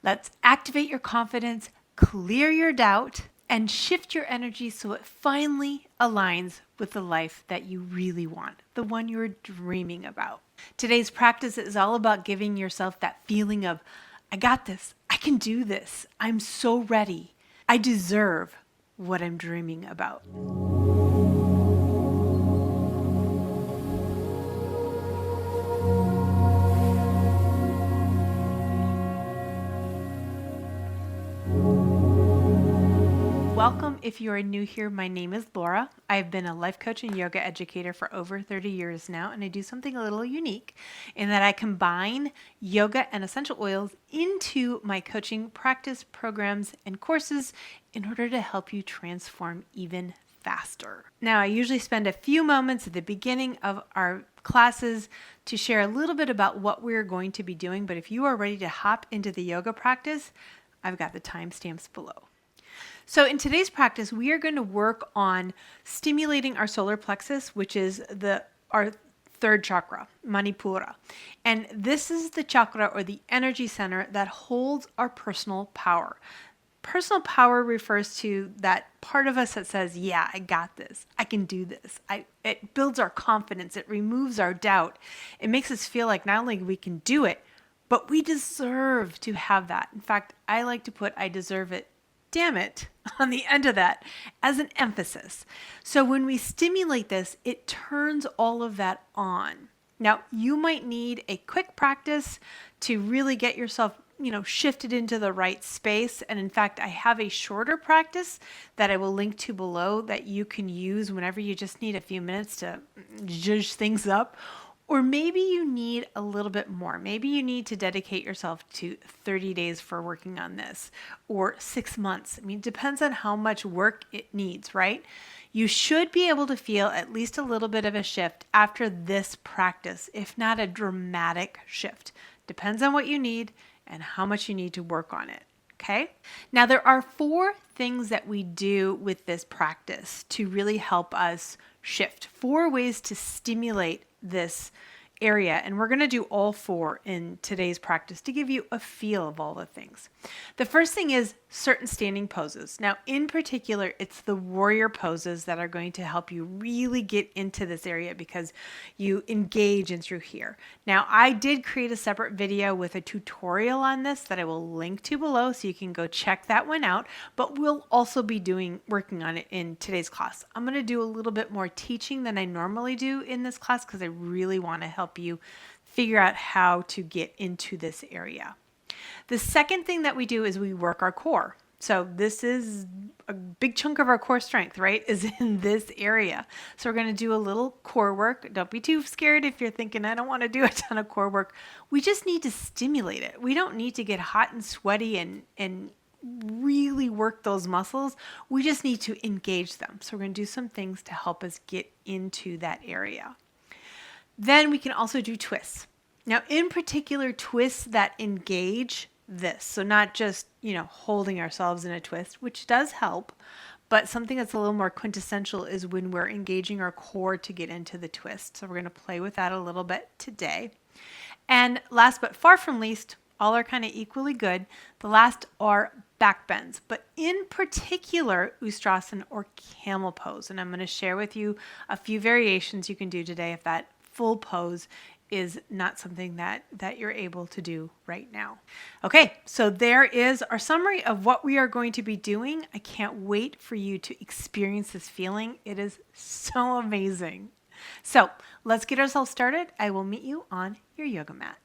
Let's activate your confidence, clear your doubt, and shift your energy so it finally aligns with the life that you really want, the one you're dreaming about. Today's practice is all about giving yourself that feeling of, I got this, I can do this, I'm so ready, I deserve what I'm dreaming about. Welcome if you are new here. My name is Laura. I've been a life coach and yoga educator for over 30 years now, and I do something a little unique in that I combine yoga and essential oils into my coaching practice, programs, and courses in order to help you transform even faster. Now, I usually spend a few moments at the beginning of our classes to share a little bit about what we're going to be doing, but if you are ready to hop into the yoga practice, I've got the timestamps below. So in today's practice, we are going to work on stimulating our solar plexus, which is our third chakra, Manipura. And this is the chakra or the energy center that holds our personal power. Personal power refers to that part of us that says, yeah, I got this. I can do this. It builds our confidence. It removes our doubt. It makes us feel like not only we can do it, but we deserve to have that. In fact, I like to put I deserve it, damn it, on the end of that as an emphasis. So when we stimulate this, it turns all of that on. Now, you might need a quick practice to really get yourself, shifted into the right space. And in fact, I have a shorter practice that I will link to below that you can use whenever you just need a few minutes to zhuzh things up. Or maybe you need a little bit more. Maybe you need to dedicate yourself to 30 days for working on this or 6 months. I mean, it depends on how much work it needs, right? You should be able to feel at least a little bit of a shift after this practice, if not a dramatic shift. Depends on what you need and how much you need to work on it. Okay. Now, there are 4 things that we do with this practice to really help us shift. 4 ways to stimulate this area, and we're going to do all 4 in today's practice to give you a feel of all the things. The first thing is certain standing poses. Now, in particular, it's the warrior poses that are going to help you really get into this area because you engage in through here. Now, I did create a separate video with a tutorial on this that I will link to below, so you can go check that one out, but we'll also be working on it in today's class. I'm going to do a little bit more teaching than I normally do in this class because I really want to help you figure out how to get into this area. The second thing that we do is we work our core. So this is a big chunk of our core strength, right, is in this area. So we're going to do a little core work. Don't be too scared if you're thinking, I don't want to do a ton of core work. We just need to stimulate it. We don't need to get hot and sweaty and really work those muscles. We just need to engage them. So we're going to do some things to help us get into that area. Then we can also do twists. Now, in particular, twists that engage this. So not just, holding ourselves in a twist, which does help, but something that's a little more quintessential is when we're engaging our core to get into the twist. So we're going to play with that a little bit today. And last but far from least, all are kind of equally good. The last are back bends, but in particular, Ustrasana or camel pose. And I'm going to share with you a few variations you can do today if that full pose is not something that you're able to do right now. Okay, so there is our summary of what we are going to be doing. I can't wait for you to experience this feeling. It is so amazing. So let's get ourselves started. I will meet you on your yoga mat.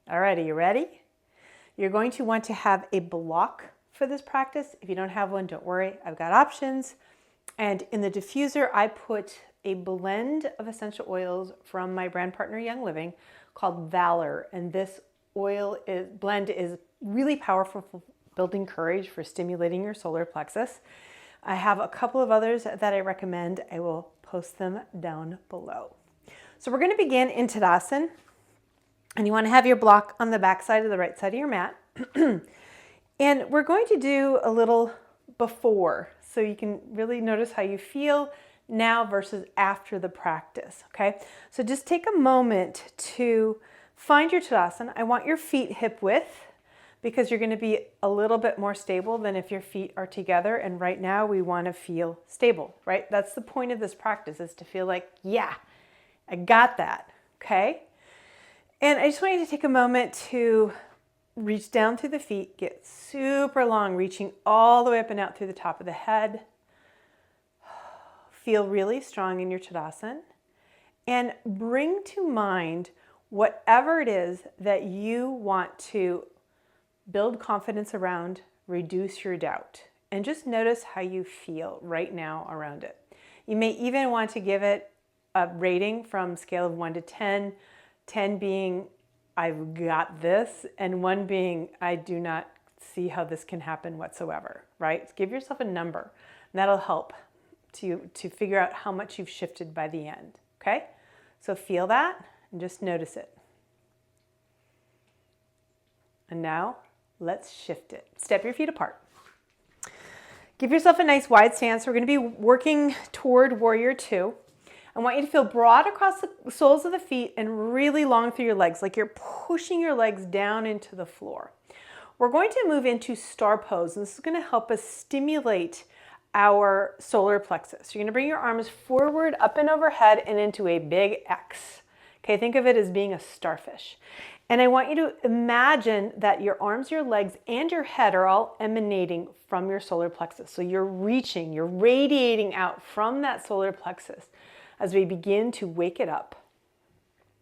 All right, are you ready? You're going to want to have a block for this practice. If you don't have one, don't worry. I've got options. And in the diffuser, I put a blend of essential oils from my brand partner Young Living called Valor. And this blend is really powerful for building courage, for stimulating your solar plexus. I have a couple of others that I recommend. I will post them down below. So we're going to begin in Tadasana. And you want to have your block on the back side of the right side of your mat. And we're going to do a little before, so you can really notice how you feel now versus after the practice, okay? So just take a moment to find your Tadasana. I want your feet hip width. because you're going to be a little bit more stable than if your feet are together. And right now we want to feel stable, right? That's the point of this practice, is to feel like, yeah, I got that, okay? And I just want you to take a moment to reach down through the feet, get super long, reaching all the way up and out through the top of the head. Feel really strong in your Tadasana, and bring to mind whatever it is that you want to build confidence around, reduce your doubt, and just notice how you feel right now around it. You may even want to give it a rating from scale of 1 to 10, 10 being I've got this, and 1 being I do not see how this can happen whatsoever, right? Give yourself a number, and that'll help to figure out how much you've shifted by the end, okay? So feel that and just notice it. And now let's shift it. Step your feet apart. Give yourself a nice wide stance. We're going to be working toward Warrior Two. I want you to feel broad across the soles of the feet and really long through your legs, like you're pushing your legs down into the floor. We're going to move into Star Pose, and this is going to help us stimulate our solar plexus. You're going to bring your arms forward, up and overhead, and into a big X. Okay, think of it as being a starfish. And I want you to imagine that your arms, your legs, and your head are all emanating from your solar plexus. So you're reaching, you're radiating out from that solar plexus as we begin to wake it up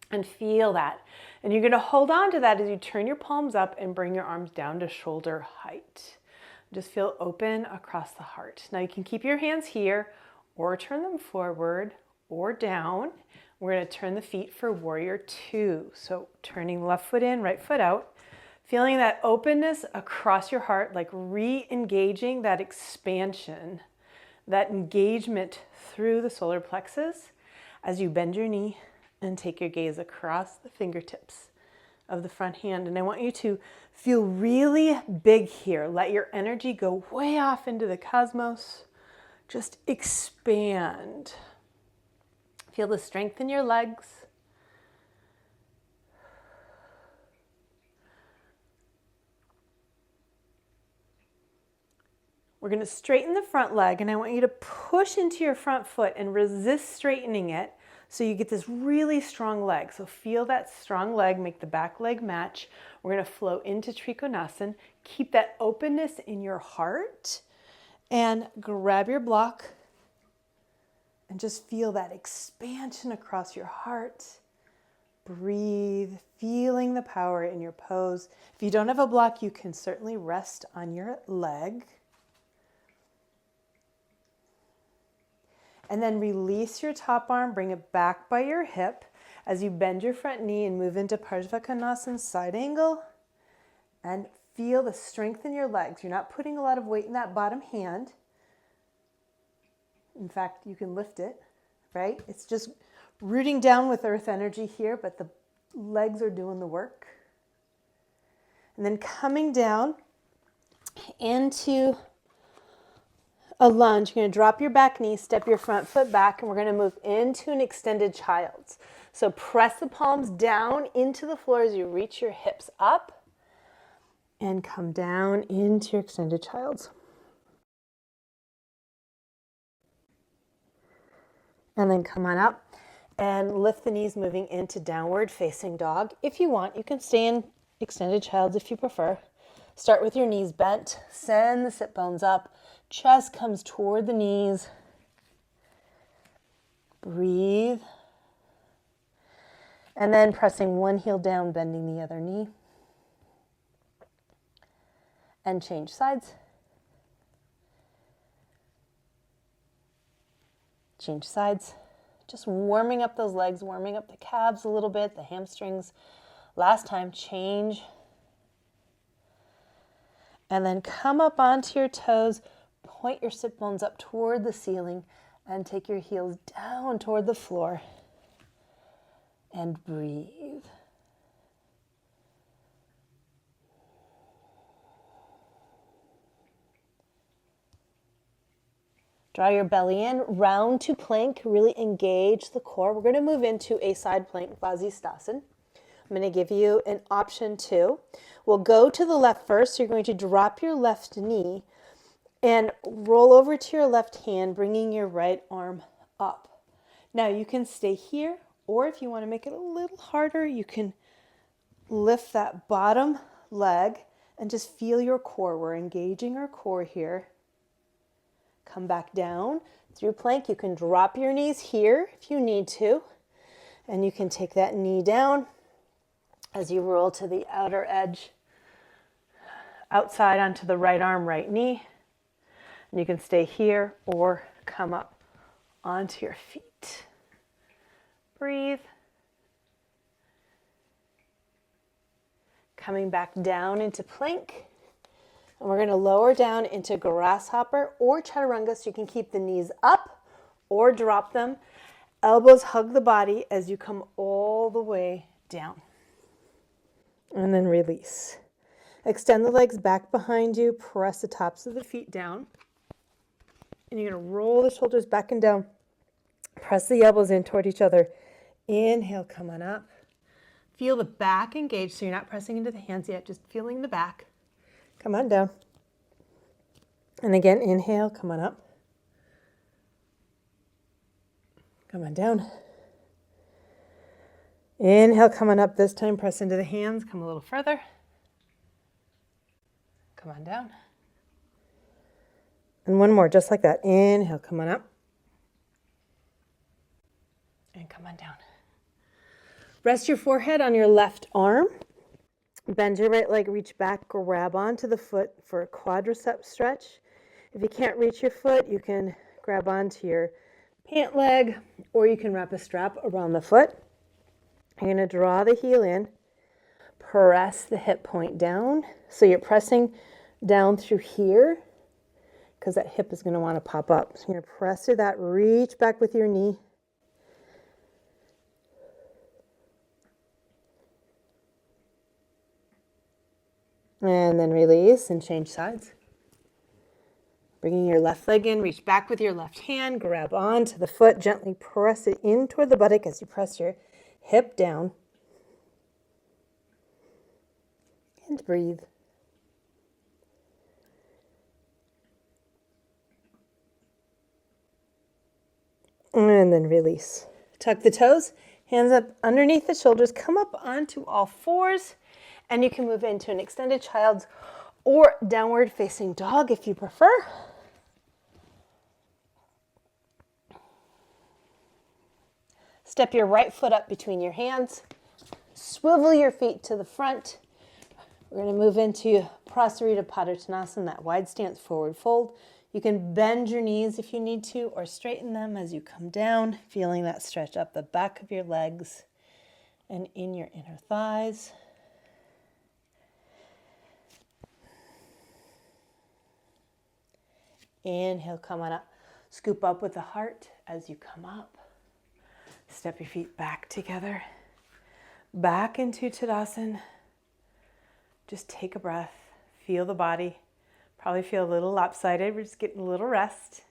and feel that. And you're going to hold on to that as you turn your palms up and bring your arms down to shoulder height. Just feel open across the heart. Now you can keep your hands here or turn them forward or down. We're going to turn the feet for Warrior Two. So turning left foot in, right foot out. Feeling that openness across your heart, like re-engaging that expansion, that engagement through the solar plexus as you bend your knee and take your gaze across the fingertips of the front hand. And I want you to feel really big here. Let your energy go way off into the cosmos. Just expand. Feel the strength in your legs. We're going to straighten the front leg, and I want you to push into your front foot and resist straightening it so you get this really strong leg. So feel that strong leg, make the back leg match. We're going to flow into Trikonasana. Keep that openness in your heart and grab your block and just feel that expansion across your heart. Breathe, feeling the power in your pose. If you don't have a block, you can certainly rest on your leg. And then release your top arm, bring it back by your hip as you bend your front knee and move into Parsvakonasana, side angle. And feel the strength in your legs. You're not putting a lot of weight in that bottom hand. In fact, you can lift it, right? It's just rooting down with earth energy here, but the legs are doing the work. And then coming down into a lunge. You're going to drop your back knee, step your front foot back, and we're going to move into an extended child's. So press the palms down into the floor as you reach your hips up and come down into your extended child's. And then come on up and lift the knees, moving into downward facing dog. If you want, you can stay in extended child's if you prefer. Start with your knees bent, send the sit bones up. Chest comes toward the knees. Breathe. And then pressing one heel down, bending the other knee. And change sides. Change sides. Just warming up those legs, warming up the calves a little bit, the hamstrings. Last time, change. And then come up onto your toes. Point your sit bones up toward the ceiling and take your heels down toward the floor and breathe. Draw your belly in, round to plank, really engage the core. We're going to move into a side plank, Vasisthasana. I'm going to give you an option too. We'll go to the left first. You're going to drop your left knee and roll over to your left hand, bringing your right arm up. Now you can stay here, or if you want to make it a little harder, you can lift that bottom leg and just feel your core. We're engaging our core here. Come back down through plank. You can drop your knees here if you need to, and you can take that knee down as you roll to the outer edge, outside onto the right arm, right knee. And you can stay here or come up onto your feet. Breathe. Coming back down into plank. And we're going to lower down into grasshopper or chaturanga, so you can keep the knees up or drop them. Elbows hug the body as you come all the way down. And then release. Extend the legs back behind you. Press the tops of the feet down. And you're going to roll the shoulders back and down. Press the elbows in toward each other. Inhale, come on up. Feel the back engaged, so you're not pressing into the hands yet, just feeling the back. Come on down. And again, inhale, come on up. Come on down. Inhale, come on up. This time, press into the hands. Come a little further. Come on down. And one more, just like that. Inhale, come on up. And come on down. Rest your forehead on your left arm. Bend your right leg, reach back, grab onto the foot for a quadricep stretch. If you can't reach your foot, you can grab onto your pant leg, or you can wrap a strap around the foot. You're going to draw the heel in, press the hip point down. So you're pressing down through here, because that hip is going to want to pop up. So you're going to press through that, reach back with your knee. And then release and change sides. Bringing your left leg in, reach back with your left hand, grab onto the foot, gently press it in toward the buttock as you press your hip down. And breathe. And then release. Tuck the toes, hands up underneath the shoulders, come up onto all fours, and you can move into an extended child's or downward facing dog if you prefer. Step your right foot up between your hands. Swivel your feet to the front. We're going to move into Prasarita Padottanasana, that wide stance forward fold. You can bend your knees if you need to, or straighten them as you come down, feeling that stretch up the back of your legs and in your inner thighs. Inhale, come on up. Scoop up with the heart as you come up. Step your feet back together. Back into Tadasana. Just take a breath. Feel the body. Probably feel a little lopsided. We're just getting a little rest.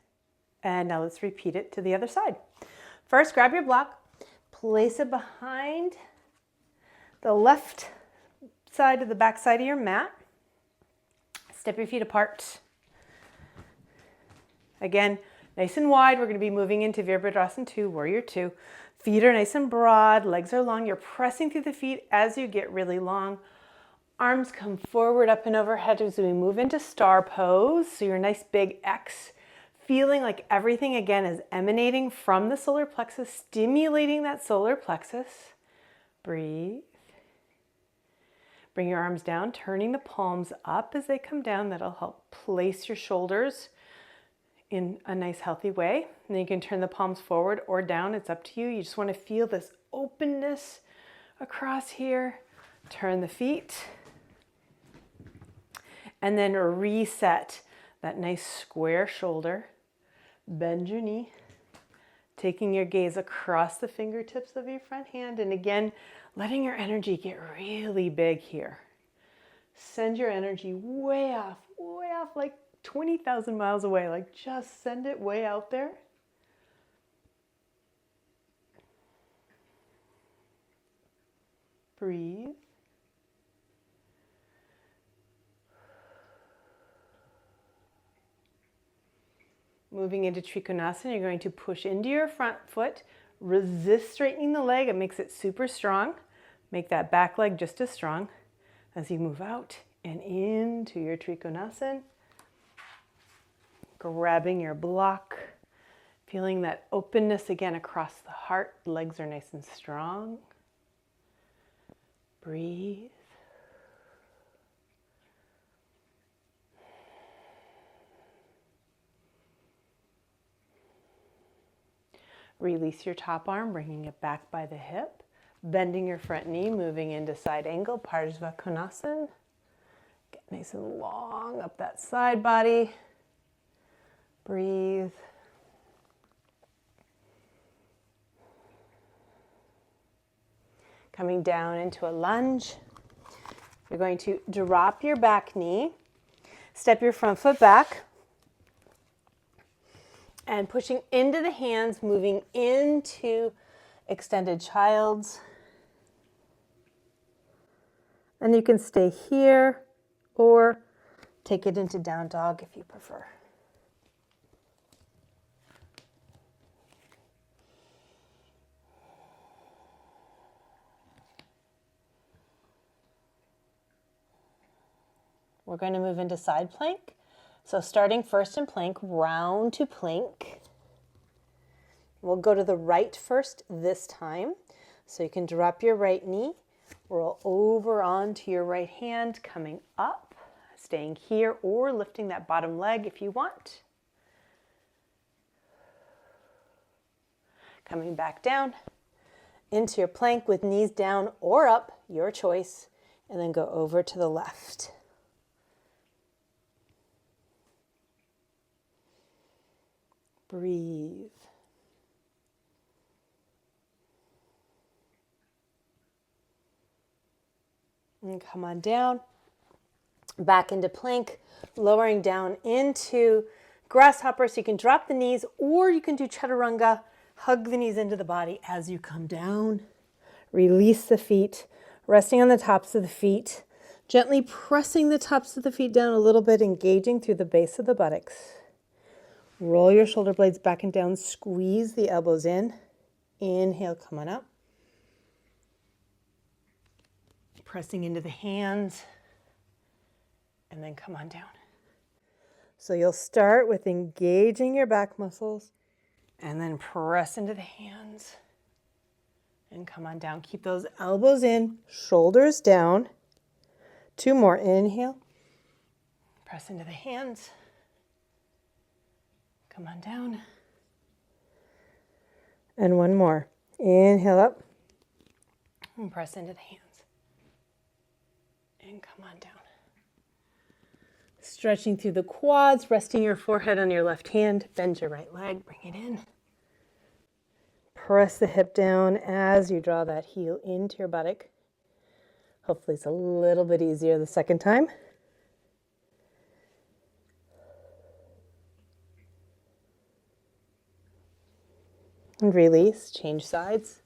And now let's repeat it to the other side. First, grab your block. Place it behind the left side of the back side of your mat. Step your feet apart. Again, nice and wide. We're going to be moving into Virabhadrasana 2, Warrior 2. Feet are nice and broad. Legs are long. You're pressing through the feet as you get really long. Arms come forward, up and overhead as we move into star pose. So your nice big X, feeling like everything again is emanating from the solar plexus, stimulating that solar plexus. Breathe. Bring your arms down, turning the palms up as they come down. That'll help place your shoulders in a nice healthy way. And then you can turn the palms forward or down. It's up to you. You just want to feel this openness across here. Turn the feet. And then reset that nice square shoulder. Bend your knee. Taking your gaze across the fingertips of your front hand. And again, letting your energy get really big here. Send your energy way off, like 20,000 miles away. Like just send it way out there. Breathe. Moving into Trikonasana, you're going to push into your front foot, resist straightening the leg. It makes it super strong. Make that back leg just as strong as you move out and into your Trikonasana. Grabbing your block, feeling that openness again across the heart. Legs are nice and strong. Breathe. Release your top arm, bringing it back by the hip. Bending your front knee, moving into side angle, Parsvakonasana. Get nice and long up that side body. Breathe. Coming down into a lunge. You're going to drop your back knee, step your front foot back, and pushing into the hands, moving into extended child's. And you can stay here or take it into down dog if you prefer. We're going to move into side plank. So starting first in plank, round to plank. We'll go to the right first this time. So you can drop your right knee, roll over onto your right hand, coming up, staying here or lifting that bottom leg if you want. Coming back down into your plank with knees down or up, your choice, and then go over to the left. Breathe. And come on down, back into plank, lowering down into grasshopper. So you can drop the knees or you can do chaturanga, hug the knees into the body as you come down. Release the feet, resting on the tops of the feet, gently pressing the tops of the feet down a little bit, engaging through the base of the buttocks. Roll your shoulder blades back and down, squeeze the elbows in. Inhale, come on up. Pressing into the hands, and then come on down. So you'll start with engaging your back muscles, and then press into the hands, and come on down. Keep those elbows in, shoulders down. 2 more, inhale. Press into the hands. Come on down. And 1 more. Inhale up, and press into the hands. And come on down. Stretching through the quads, resting your forehead on your left hand. Bend your right leg, bring it in. Press the hip down as you draw that heel into your buttock. Hopefully it's a little bit easier the second time. And release, change sides.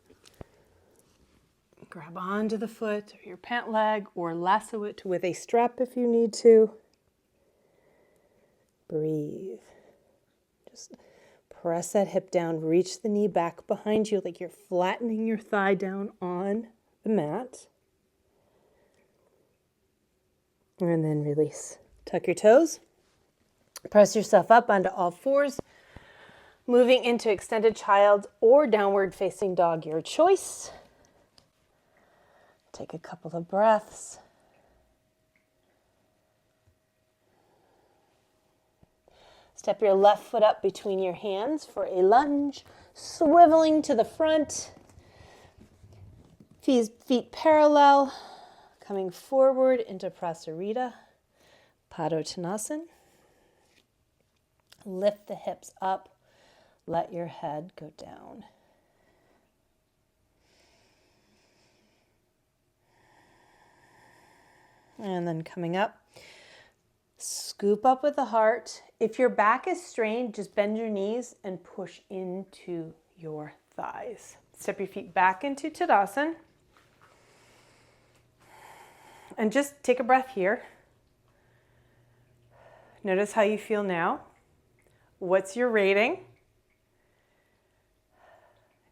Grab onto the foot or your pant leg or lasso it with a strap if you need to. Breathe. Just press that hip down, reach the knee back behind you like you're flattening your thigh down on the mat. And then release. Tuck your toes. Press yourself up onto all fours. Moving into extended child or downward facing dog, your choice. Take a couple of breaths. Step your left foot up between your hands for a lunge, swiveling to the front. Feet parallel, coming forward into Prasarita, Padottanasana. Lift the hips up, let your head go down. And then coming up, scoop up with the heart. If your back is strained, just bend your knees and push into your thighs. Step your feet back into Tadasana. And just take a breath here. Notice how you feel now. What's your rating?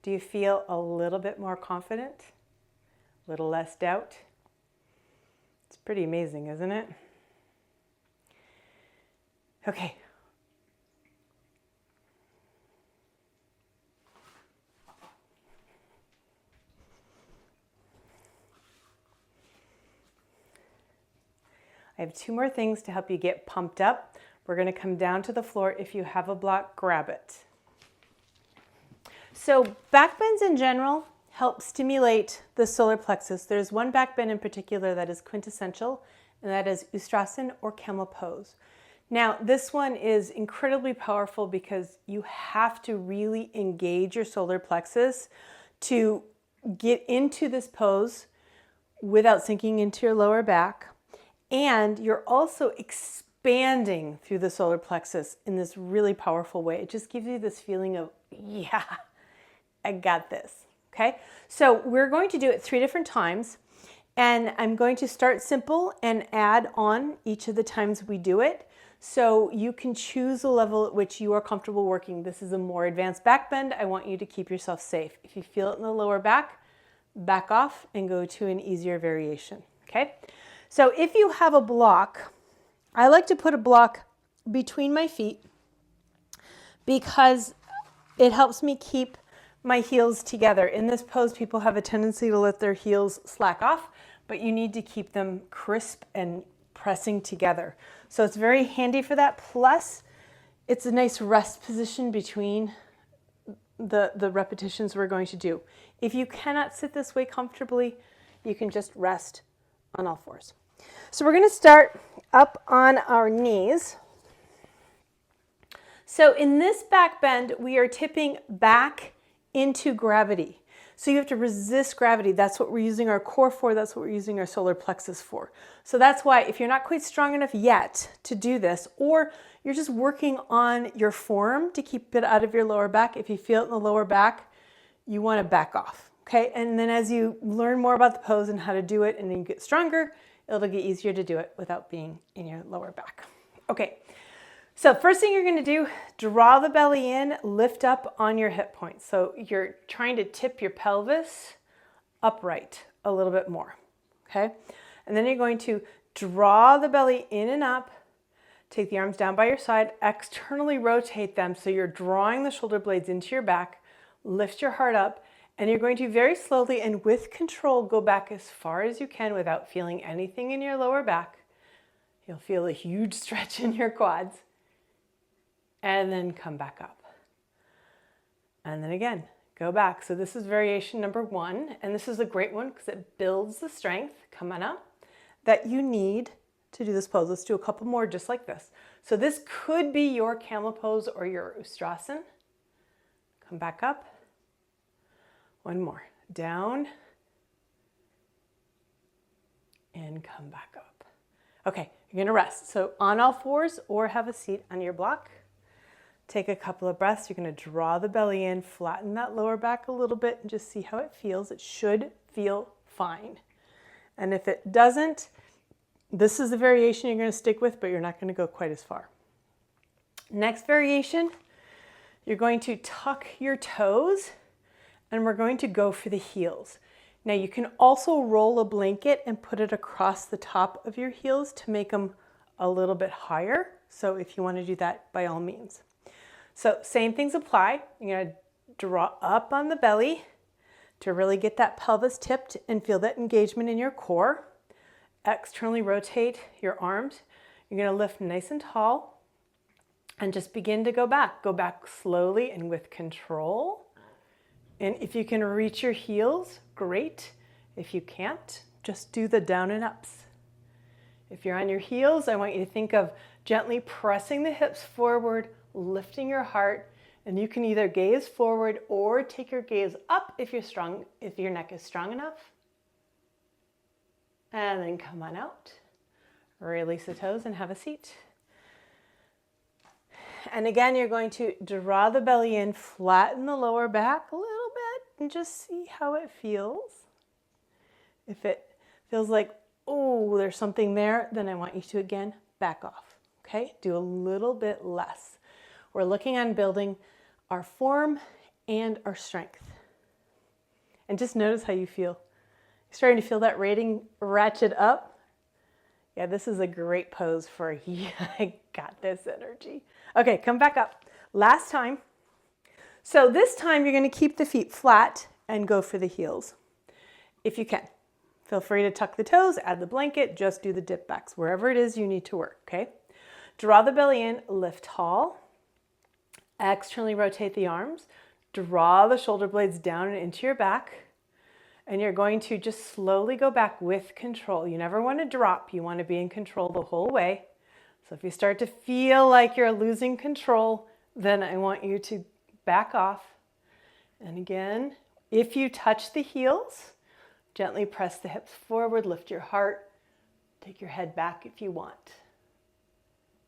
Do you feel a little bit more confident? A little less doubt? It's pretty amazing, isn't it? Okay. I have 2 more things to help you get pumped up. We're going to come down to the floor. If you have a block, grab it. So back bends in general help stimulate the solar plexus. There's one back bend in particular that is quintessential, and that is Ustrasana or camel pose. Now, this one is incredibly powerful because you have to really engage your solar plexus to get into this pose without sinking into your lower back. And you're also expanding through the solar plexus in this really powerful way. It just gives you this feeling of, yeah, I got this. Okay, so we're going to do it 3 different times, and I'm going to start simple and add on each of the times we do it, so you can choose the level at which you are comfortable working. This is a more advanced back bend. I want you to keep yourself safe. If you feel it in the lower back, back off and go to an easier variation. Okay, so if you have a block, I like to put a block between my feet because it helps me keep my heels together. In this pose, people have a tendency to let their heels slack off, but you need to keep them crisp and pressing together. So it's very handy for that. Plus, it's a nice rest position between the repetitions we're going to do. If you cannot sit this way comfortably, you can just rest on all fours. So we're going to start up on our knees. So in this back bend, we are tipping back into gravity. So you have to resist gravity. That's what we're using our core for. That's what we're using our solar plexus for. So that's why if you're not quite strong enough yet to do this, or you're just working on your form to keep it out of your lower back, if you feel it in the lower back, you want to back off. Okay, and then as you learn more about the pose and how to do it and then you get stronger, it'll get easier to do it without being in your lower back. Okay. So first thing you're going to do, draw the belly in, lift up on your hip points. So you're trying to tip your pelvis upright a little bit more, okay? And then you're going to draw the belly in and up, take the arms down by your side, externally rotate them so you're drawing the shoulder blades into your back, lift your heart up, and you're going to very slowly and with control go back as far as you can without feeling anything in your lower back. You'll feel a huge stretch in your quads. And then come back up. And then again, go back. So this is variation number 1, and this is a great one because it builds the strength, come on up, that you need to do this pose. Let's do a couple more just like this. So this could be your camel pose or your Ustrasana. Come back up. One more. Down. And come back up. Okay, you're going to rest. So on all fours or have a seat on your block. Take a couple of breaths. You're going to draw the belly in, flatten that lower back a little bit, and just see how it feels. It should feel fine. And if it doesn't, this is the variation you're going to stick with, but you're not going to go quite as far. Next variation, you're going to tuck your toes, and we're going to go for the heels. Now you can also roll a blanket and put it across the top of your heels to make them a little bit higher. So if you want to do that, by all means. So same things apply. You're going to draw up on the belly to really get that pelvis tipped and feel that engagement in your core. Externally rotate your arms. You're going to lift nice and tall and just begin to go back. Go back slowly and with control. And if you can reach your heels, great. If you can't, just do the down and ups. If you're on your heels, I want you to think of gently pressing the hips forward, lifting your heart, and you can either gaze forward or take your gaze up if you're strong, if your neck is strong enough. And then come on out. Release the toes and have a seat. And again, you're going to draw the belly in, flatten the lower back a little bit, and just see how it feels. If it feels like oh, there's something there, then I want you to, again, back off, okay? Do a little bit less. We're looking on building our form and our strength. And just notice how you feel. You're starting to feel that rating ratchet up. Yeah, this is a great pose for, yeah, I got this energy. Okay, come back up. Last time. So this time you're going to keep the feet flat and go for the heels, if you can. Feel free to tuck the toes, add the blanket, just do the dip backs, wherever it is you need to work, okay? Draw the belly in, lift tall. Externally rotate the arms. Draw the shoulder blades down and into your back. And you're going to just slowly go back with control. You never want to drop. You want to be in control the whole way. So if you start to feel like you're losing control, then I want you to back off. And again, if you touch the heels, gently press the hips forward, lift your heart, take your head back if you want,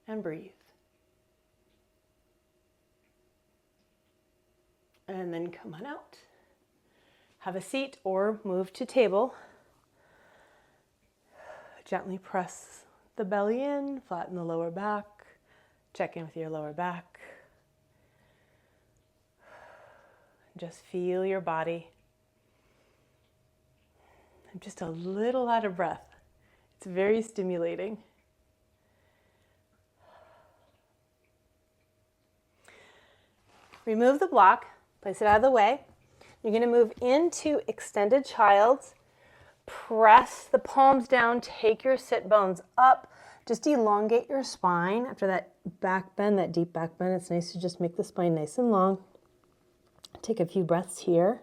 and breathe. And then come on out. Have a seat or move to table. Gently press the belly in, flatten the lower back. Check in with your lower back. Just feel your body. I'm just a little out of breath. It's very stimulating. Remove the block, place it out of the way. You're going to move into extended child's. Press the palms down, take your sit bones up. Just elongate your spine after that back bend, that deep back bend. It's nice to just make the spine nice and long. Take a few breaths here.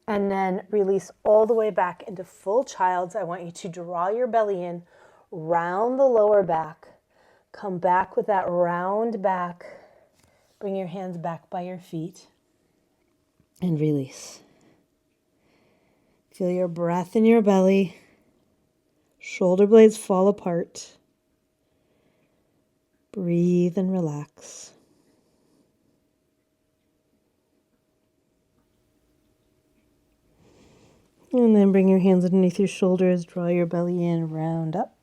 And then release all the way back into full child's. I want you to draw your belly in, round the lower back. Come back with that round back. Bring your hands back by your feet and release. Feel your breath in your belly. Shoulder blades fall apart. Breathe and relax. And then bring your hands underneath your shoulders. Draw your belly in, round up.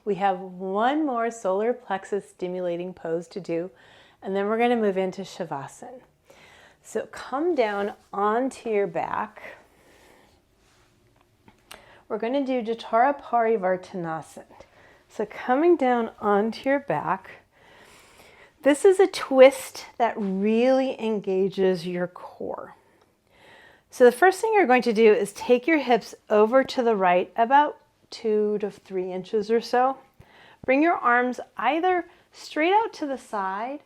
We have one more solar plexus stimulating pose to do, and then we're going to move into Shavasana. So come down onto your back. We're going to do Jatara Parivartanasana. So coming down onto your back, this is a twist that really engages your core. So the first thing you're going to do is take your hips over to the right about 2 to 3 inches or so. Bring your arms either straight out to the side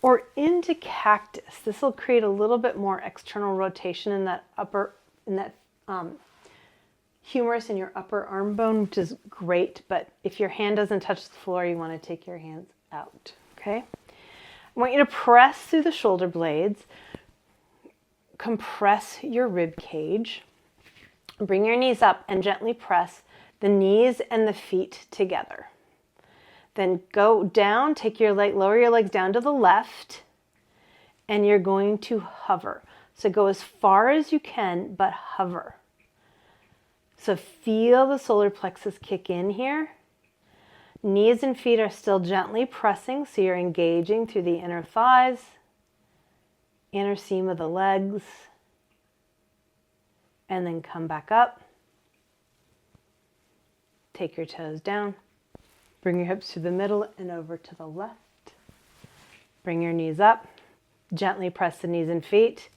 or into cactus. This will create a little bit more external rotation in that humerus in your upper arm bone, which is great. But if your hand doesn't touch the floor, you want to take your hands out. Okay. I want you to press through the shoulder blades. Compress your rib cage. Bring your knees up and gently press the knees and the feet together. Then go down, lower your legs down to the left, and you're going to hover. So go as far as you can, but hover. So feel the solar plexus kick in here. Knees and feet are still gently pressing, so you're engaging through the inner thighs, inner seam of the legs, and then come back up. Take your toes down. Bring your hips to the middle and over to the left. Bring your knees up. Gently press the knees and feet.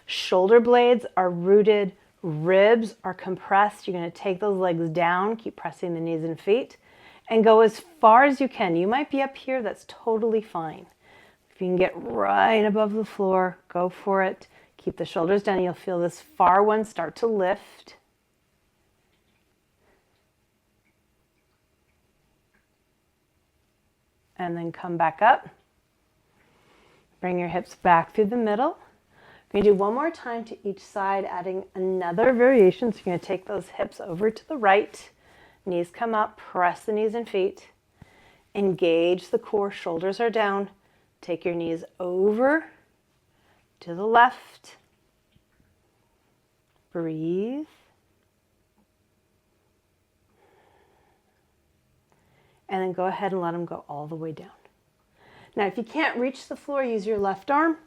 Shoulder blades are rooted. Ribs are compressed. You're going to take those legs down. Keep pressing the knees and feet. And go as far as you can. You might be up here. That's totally fine. If you can get right above the floor, go for it. Keep the shoulders down. You'll feel this far one start to lift. And then come back up. Bring your hips back through the middle. We're going to do one more time to each side, adding another variation. So you're going to take those hips over to the right. Knees come up, press the knees and feet. Engage the core, shoulders are down. Take your knees over to the left. Breathe. And then go ahead and let them go all the way down. Now, if you can't reach the floor, use your left arm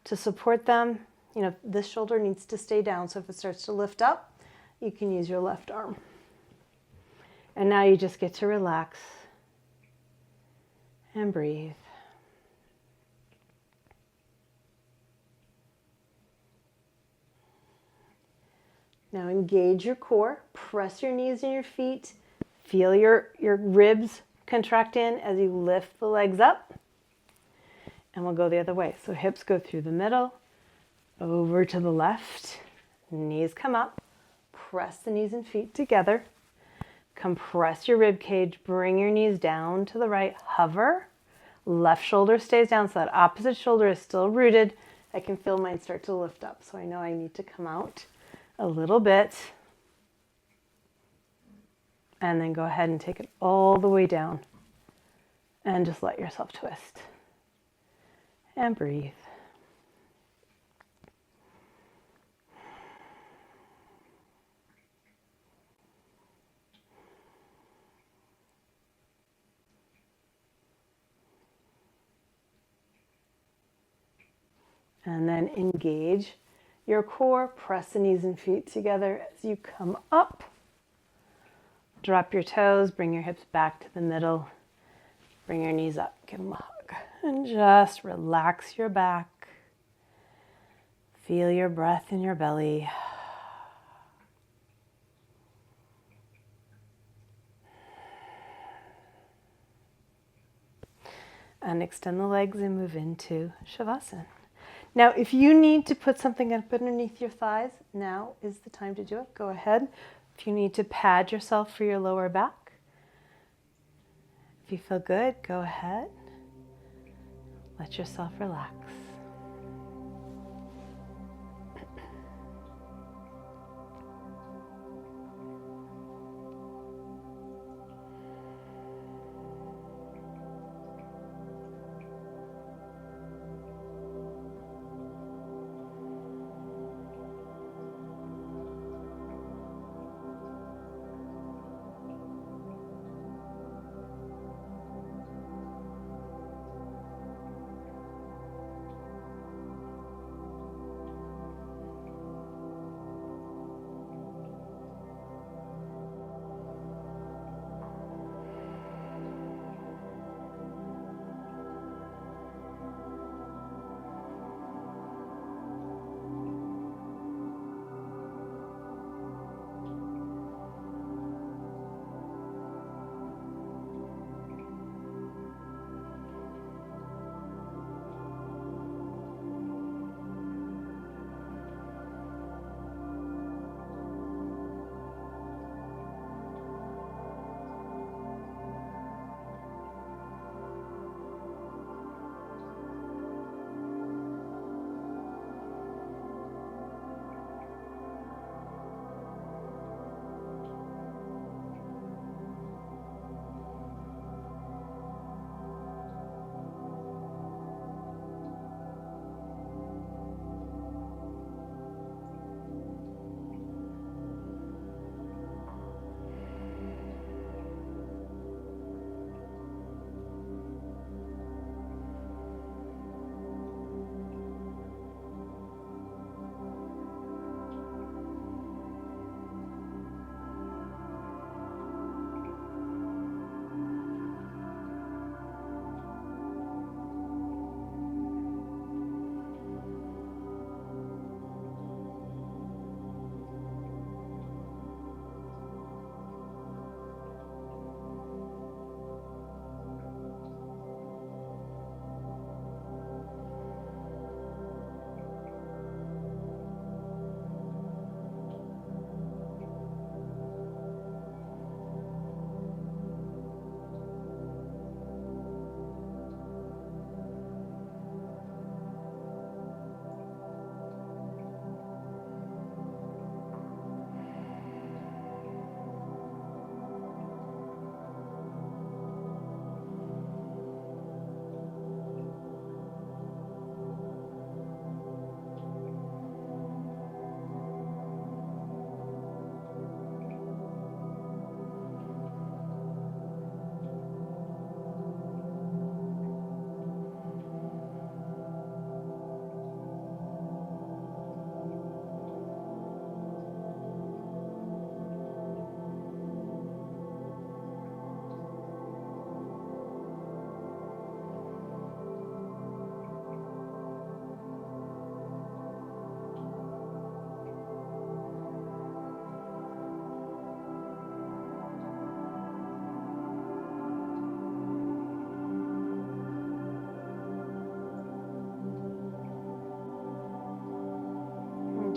to support them. You know, this shoulder needs to stay down, so if it starts to lift up, you can use your left arm. And now you just get to relax and breathe. Now engage your core, press your knees and your feet, feel your ribs contract in as you lift the legs up. And we'll go the other way. So hips go through the middle, over to the left, knees come up, press the knees and feet together, compress your rib cage, bring your knees down to the right, hover, left shoulder stays down so that opposite shoulder is still rooted. I can feel mine start to lift up, so I know I need to come out a little bit. And then go ahead and take it all the way down and just let yourself twist. And breathe. And then engage your core, press the knees and feet together as you come up. Drop your toes, bring your hips back to the middle, bring your knees up, give them a hug, and just relax your back. Feel your breath in your belly. And extend the legs and move into Shavasana. Now, if you need to put something up underneath your thighs, now is the time to do it. Go ahead. If you need to pad yourself for your lower back, if you feel good, go ahead. Let yourself relax.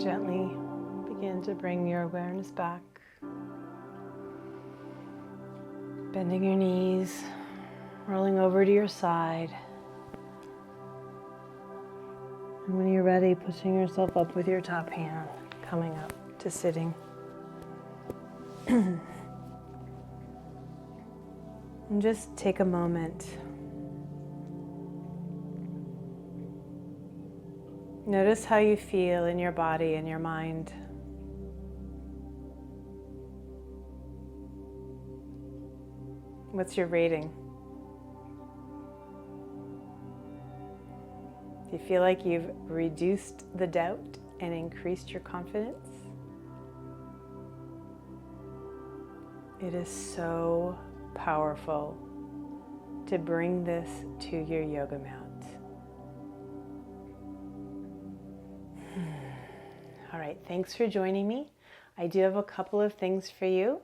Gently begin to bring your awareness back. Bending your knees, rolling over to your side. And when you're ready, pushing yourself up with your top hand, coming up to sitting. And just take a moment. Notice how you feel in your body and your mind. What's your rating? Do you feel like you've reduced the doubt and increased your confidence? It is so powerful to bring this to your yoga mat. All right, thanks for joining me. I do have a couple of things for you.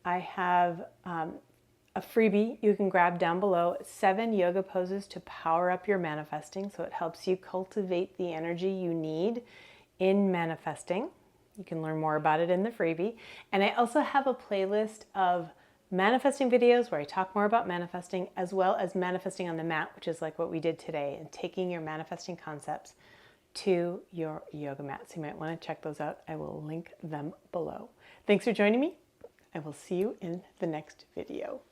I have a freebie you can grab down below, 7 yoga poses to power up your manifesting, so it helps you cultivate the energy you need in manifesting. You can learn more about it in the freebie. And I also have a playlist of manifesting videos where I talk more about manifesting, as well as manifesting on the mat, which is like what we did today, and taking your manifesting concepts to your yoga mat. So you might want to check those out. I will link them below. Thanks for joining me. I will see you in the next video.